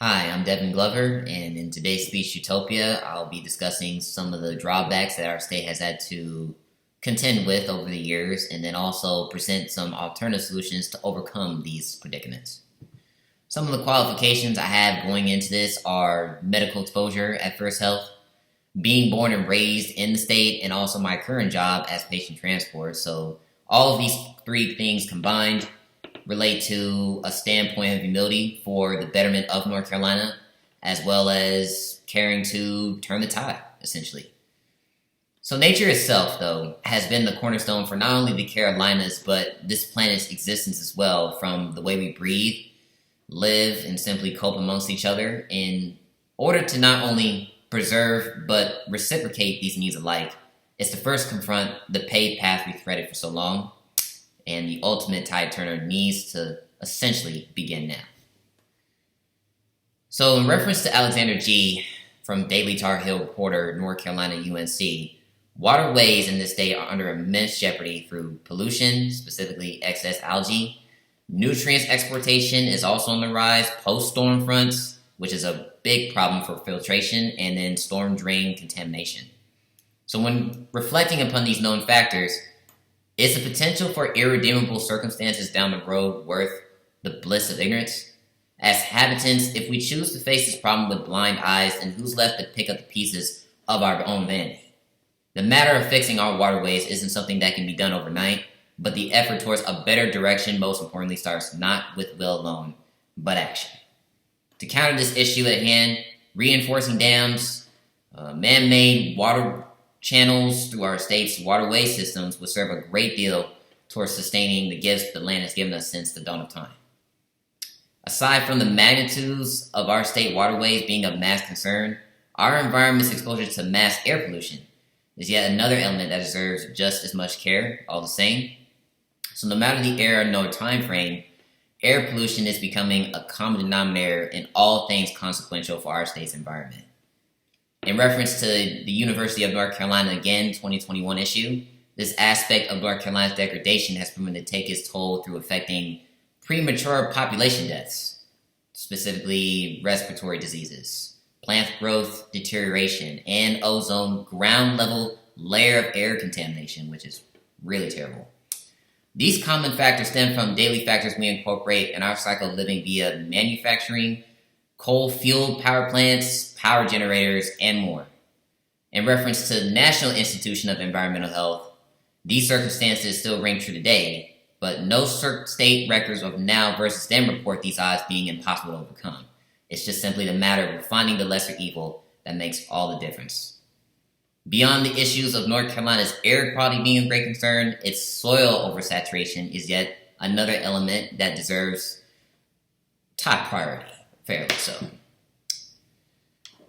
Hi, I'm Devin Glover, and in today's Speech Utopia, I'll be discussing some of the drawbacks that our state has had to contend with over the years, and then also present some alternative solutions to overcome these predicaments. Some of the qualifications I have going into this are medical exposure at First Health, being born and raised in the state, and also my current job as patient transport. So all of these three things combined relate to a standpoint of humility for the betterment of North Carolina, as well as caring to turn the tide, essentially. So nature itself, though, has been the cornerstone for not only the Carolinas, but this planet's existence as well, from the way we breathe, live, and simply cope amongst each other in order to not only preserve, but reciprocate these needs alike. It's to first confront the paved path we threaded for so long, and the ultimate tide turner needs to essentially begin now. So in reference to Alexander G. from Daily Tar Heel Reporter, North Carolina UNC, waterways in this state are under immense jeopardy through pollution, specifically excess algae. Nutrients exportation is also on the rise post-storm fronts, which is a big problem for filtration, and then storm drain contamination. So when reflecting upon these known factors, is the potential for irredeemable circumstances down the road worth the bliss of ignorance? As habitants, if we choose to face this problem with blind eyes, then who's left to pick up the pieces of our own vanity? The matter of fixing our waterways isn't something that can be done overnight, but the effort towards a better direction most importantly starts not with will alone, but action. To counter this issue at hand, reinforcing dams, man-made water channels through our state's waterway systems would serve a great deal towards sustaining the gifts the land has given us since the dawn of time. Aside from the magnitudes of our state waterways being of mass concern, our environment's exposure to mass air pollution is yet another element that deserves just as much care, all the same. So no matter the era nor time frame, air pollution is becoming a common denominator in all things consequential for our state's environment. In reference to the University of North Carolina, again, 2021 issue, this aspect of North Carolina's degradation has proven to take its toll through affecting premature population deaths, specifically respiratory diseases, plant growth deterioration, and ozone ground level layer of air contamination, which is really terrible. These common factors stem from daily factors we incorporate in our cycle of living via manufacturing, coal-fueled power plants, power generators, and more. In reference to the National Institution of Environmental Health, these circumstances still ring true today, but no state records of now versus then report these odds being impossible to overcome. It's just simply the matter of finding the lesser evil that makes all the difference. Beyond the issues of North Carolina's air quality being of great concern, its soil oversaturation is yet another element that deserves top priority. Fairly so.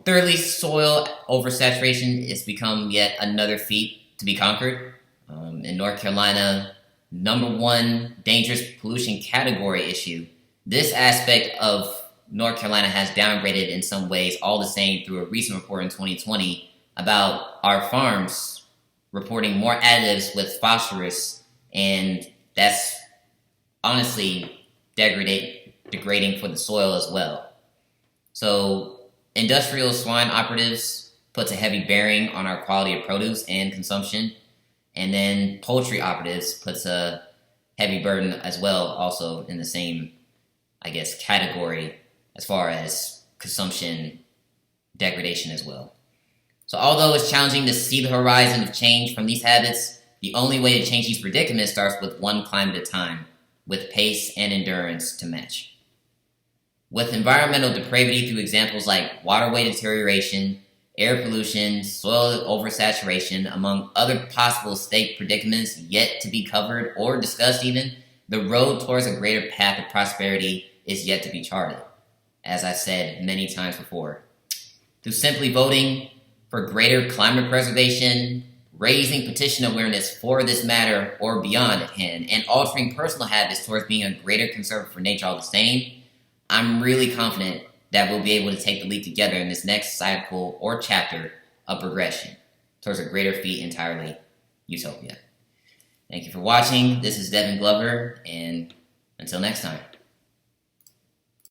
Thirdly, soil oversaturation has become yet another feat to be conquered. In North Carolina, number one dangerous pollution category issue, this aspect of North Carolina has downgraded in some ways all the same through a recent report in 2020 about our farms reporting more additives with phosphorus, and that's honestly degrading for the soil as well. So industrial swine operatives puts a heavy bearing on our quality of produce and consumption, and then poultry operatives puts a heavy burden as well, also in the same, category as far as consumption degradation as well. So although it's challenging to see the horizon of change from these habits, the only way to change these predicaments starts with one climate at a time, with pace and endurance to match. With environmental depravity through examples like waterway deterioration, air pollution, soil oversaturation, among other possible state predicaments yet to be covered or discussed even, the road towards a greater path of prosperity is yet to be charted, as I've said many times before. Through simply voting for greater climate preservation, raising petition awareness for this matter or beyond at hand, and altering personal habits towards being a greater conservative for nature all the same, I'm really confident that we'll be able to take the leap together in this next cycle or chapter of progression towards a greater feat entirely utopia. Thank you for watching. This is Devin Glover, and until next time.